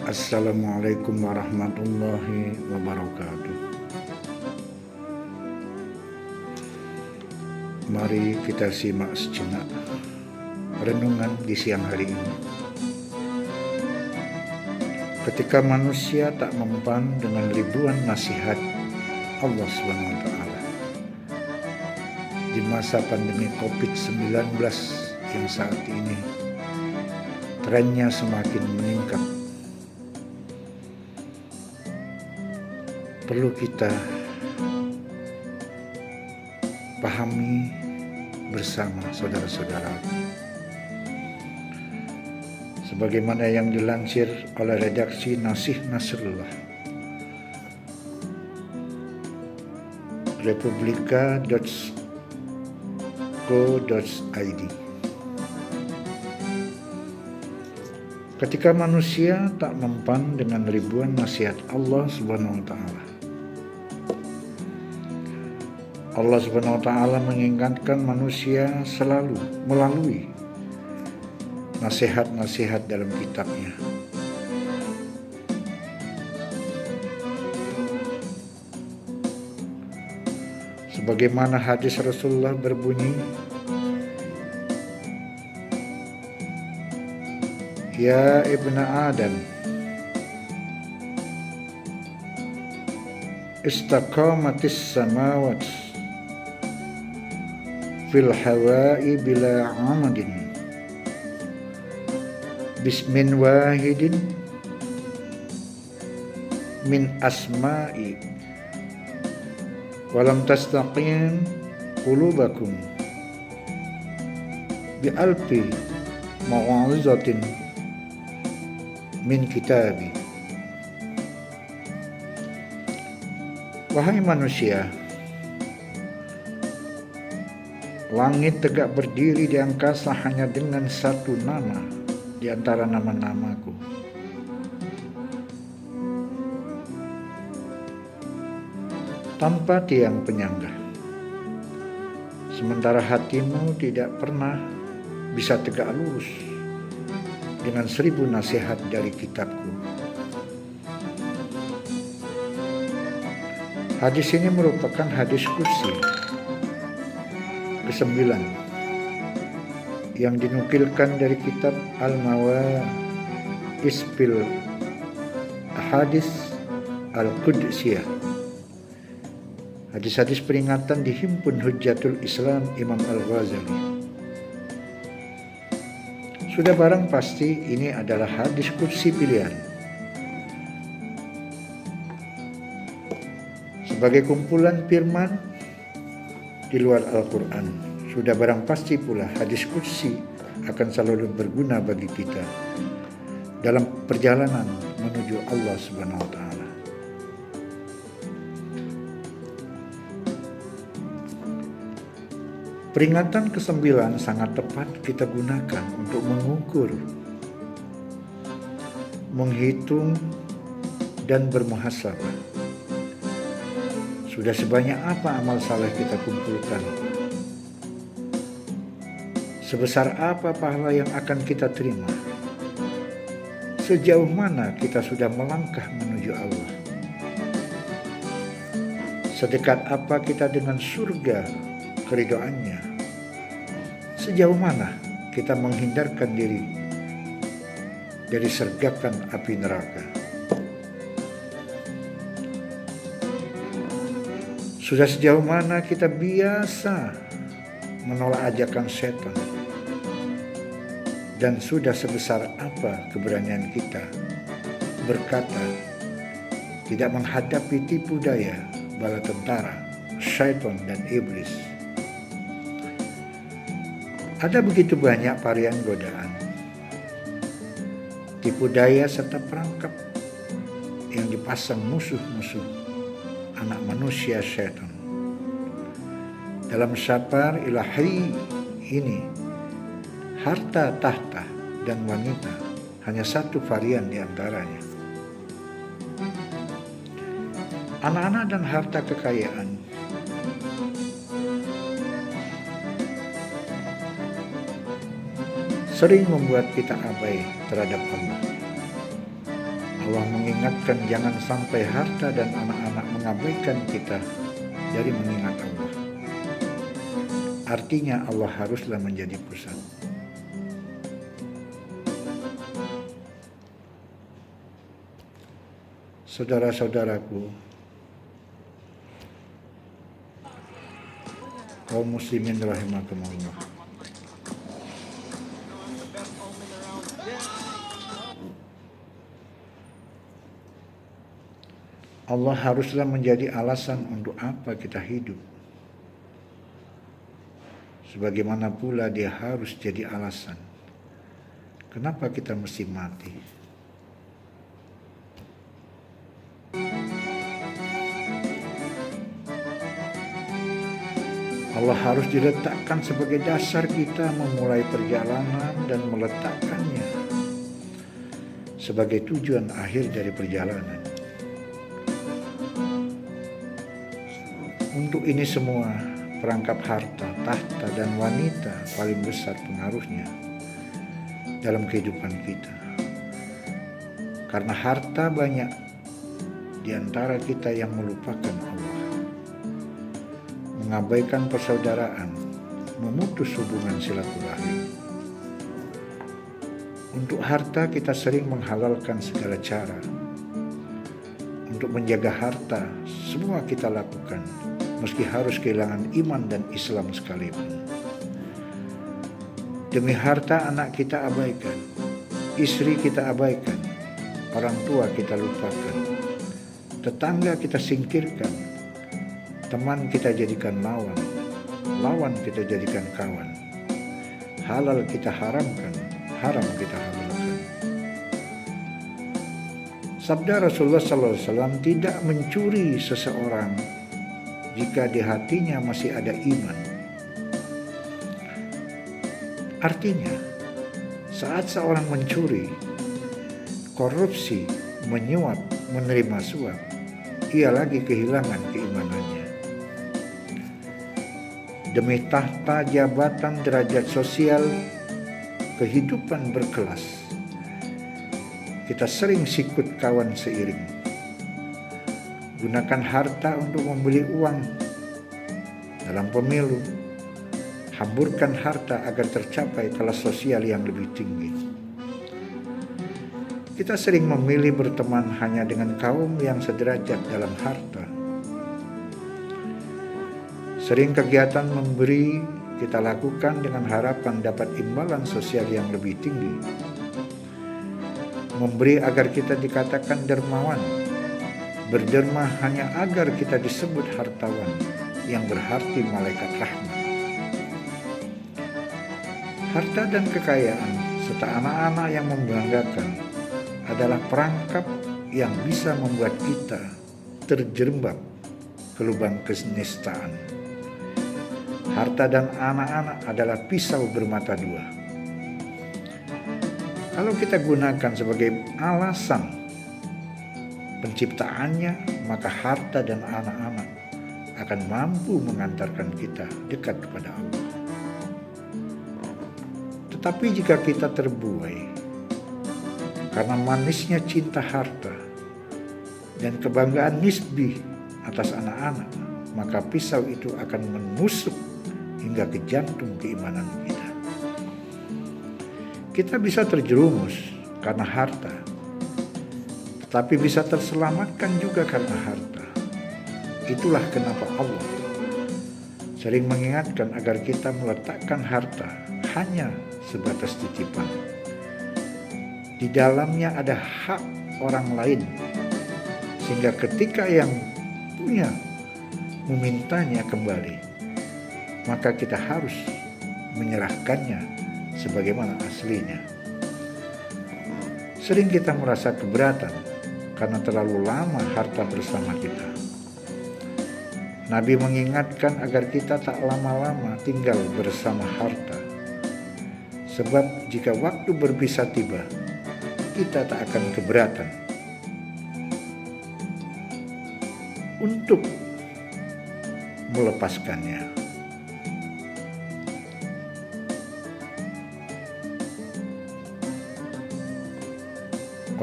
Assalamualaikum warahmatullahi wabarakatuh. Mari kita simak sejenak renungan di siang hari ini. Ketika manusia tak mempan dengan ribuan nasihat Allah SWT di masa pandemi COVID-19 yang saat ini trennya semakin meningkat, perlu kita pahami bersama saudara-saudara. Sebagaimana yang dilansir oleh redaksi Nasih Nasrullah, republika.co.id. Ketika manusia tak mempan dengan ribuan nasihat Allah Subhanahu wa taala, Allah Subhanahu wa taala mengingatkan manusia selalu melalui nasihat-nasihat dalam kitabnya. Sebagaimana hadis Rasulullah berbunyi, "Ya ibna Adam, istaqamatis samawat fil hawa'i bila amadin bismin wahidin min asma'i walam tastaqim qulubakum bi alfi mau'izatin min kitabi." Wahai manusia, langit tegak berdiri di angkasa hanya dengan satu nama di antara nama-namaku. Tanpa tiang penyangga. Sementara hatimu tidak pernah bisa tegak lurus dengan 1000 nasihat dari kitabku. Hadis ini merupakan hadis kursi ke-9 yang dinukilkan dari kitab Al-Mawa'is fil Ahadits Al-Qudsiyah. Hadis-hadis peringatan dihimpun Hujjatul Islam Imam Al-Ghazali. Sudah barang pasti ini adalah hadis kursi pilihan. Sebagai kumpulan firman di luar Al-Quran, sudah barang pasti pula hadis kursi akan selalu berguna bagi kita dalam perjalanan menuju Allah Subhanahu wa taala. Peringatan ke-9 sangat tepat kita gunakan untuk mengukur, menghitung, dan bermuhasabah. Sudah sebanyak apa amal saleh kita kumpulkan? Sebesar apa pahala yang akan kita terima? Sejauh mana kita sudah melangkah menuju Allah? Sedekat apa kita dengan surga keridhaannya? Sejauh mana kita menghindarkan diri dari sergapan api neraka? Sudah sejauh mana kita biasa menolak ajakan setan? Dan sudah sebesar apa keberanian kita berkata tidak menghadapi tipu daya bala tentara, syaitan, dan iblis? Ada begitu banyak varian godaan, tipu daya, serta perangkap yang dipasang musuh-musuh anak manusia syaitan. Dalam syafar ilahi ini, harta, tahta, dan wanita hanya satu varian di antaranya. Anak-anak dan harta kekayaan sering membuat kita abai terhadap Allah. Allah mengingatkan jangan sampai harta dan anak-anak mengabaikan kita dari mengingat Allah. Artinya Allah haruslah menjadi pusat. Saudara-saudaraku, kaum muslimin rahimakumullah. Allah haruslah menjadi alasan untuk apa kita hidup. Sebagaimana pula dia harus jadi alasan kenapa kita mesti mati. Allah harus diletakkan sebagai dasar kita memulai perjalanan dan meletakkannya sebagai tujuan akhir dari perjalanan. Untuk ini semua, perangkap harta, tahta, dan wanita paling besar pengaruhnya dalam kehidupan kita. Karena harta banyak di antara kita yang melupakan Allah, mengabaikan persaudaraan, memutus hubungan silaturahim. Untuk harta kita sering menghalalkan segala cara. Untuk menjaga harta, semua kita lakukan, meski harus kehilangan iman dan Islam sekalipun. Demi harta anak kita abaikan, istri kita abaikan, orang tua kita lupakan, tetangga kita singkirkan, teman kita jadikan lawan, lawan kita jadikan kawan, halal kita haramkan, haram kita halalkan. Sabda Rasulullah SAW, tidak mencuri seseorang jika di hatinya masih ada iman. Artinya, saat seorang mencuri, korupsi, menyuap, menerima suap, ia lagi kehilangan keimanannya. Demi tahta, jabatan, derajat sosial, kehidupan berkelas, kita sering sikut kawan seiring. Gunakan harta untuk membeli uang dalam pemilu. Hamburkan harta agar tercapai kelas sosial yang lebih tinggi. Kita sering memilih berteman hanya dengan kaum yang sederajat dalam harta. Sering kegiatan memberi kita lakukan dengan harapan dapat imbalan sosial yang lebih tinggi. Memberi agar kita dikatakan dermawan. Berderma hanya agar kita disebut hartawan yang berarti malaikat rahmat. Harta dan kekayaan serta anak-anak yang membanggakan adalah perangkap yang bisa membuat kita terjerembab ke lubang kenistaan. Harta dan anak-anak adalah pisau bermata dua. Kalau kita gunakan sebagai alasan penciptaannya, maka harta dan anak-anak akan mampu mengantarkan kita dekat kepada Allah. Tetapi jika kita terbuai karena manisnya cinta harta dan kebanggaan nisbi atas anak-anak, maka pisau itu akan menusuk hingga ke jantung keimanan kita. Kita bisa terjerumus karena harta, tetapi bisa terselamatkan juga karena harta. Itulah kenapa Allah sering mengingatkan agar kita meletakkan harta hanya sebatas titipan. Di dalamnya ada hak orang lain, sehingga ketika yang punya memintanya kembali, maka kita harus menyerahkannya sebagaimana aslinya. Sering kita merasa keberatan karena terlalu lama harta bersama kita. Nabi mengingatkan agar kita tak lama-lama tinggal bersama harta. Sebab jika waktu berpisah tiba, kita tak akan keberatan untuk melepaskannya.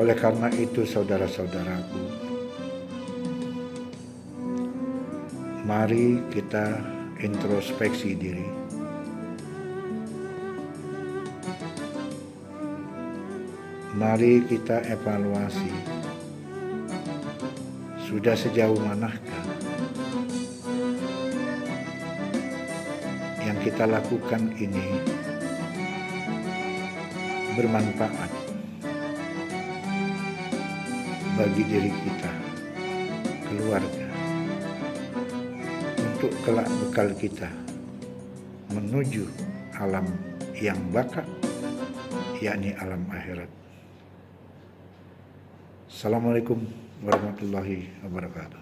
Oleh karena itu, saudara-saudaraku, mari kita introspeksi diri. Mari kita evaluasi, sudah sejauh manakah yang kita lakukan ini bermanfaat bagi diri kita, keluarga, untuk kelak bekal kita menuju alam yang baka, yakni alam akhirat. Assalamualaikum warahmatullahi wabarakatuh.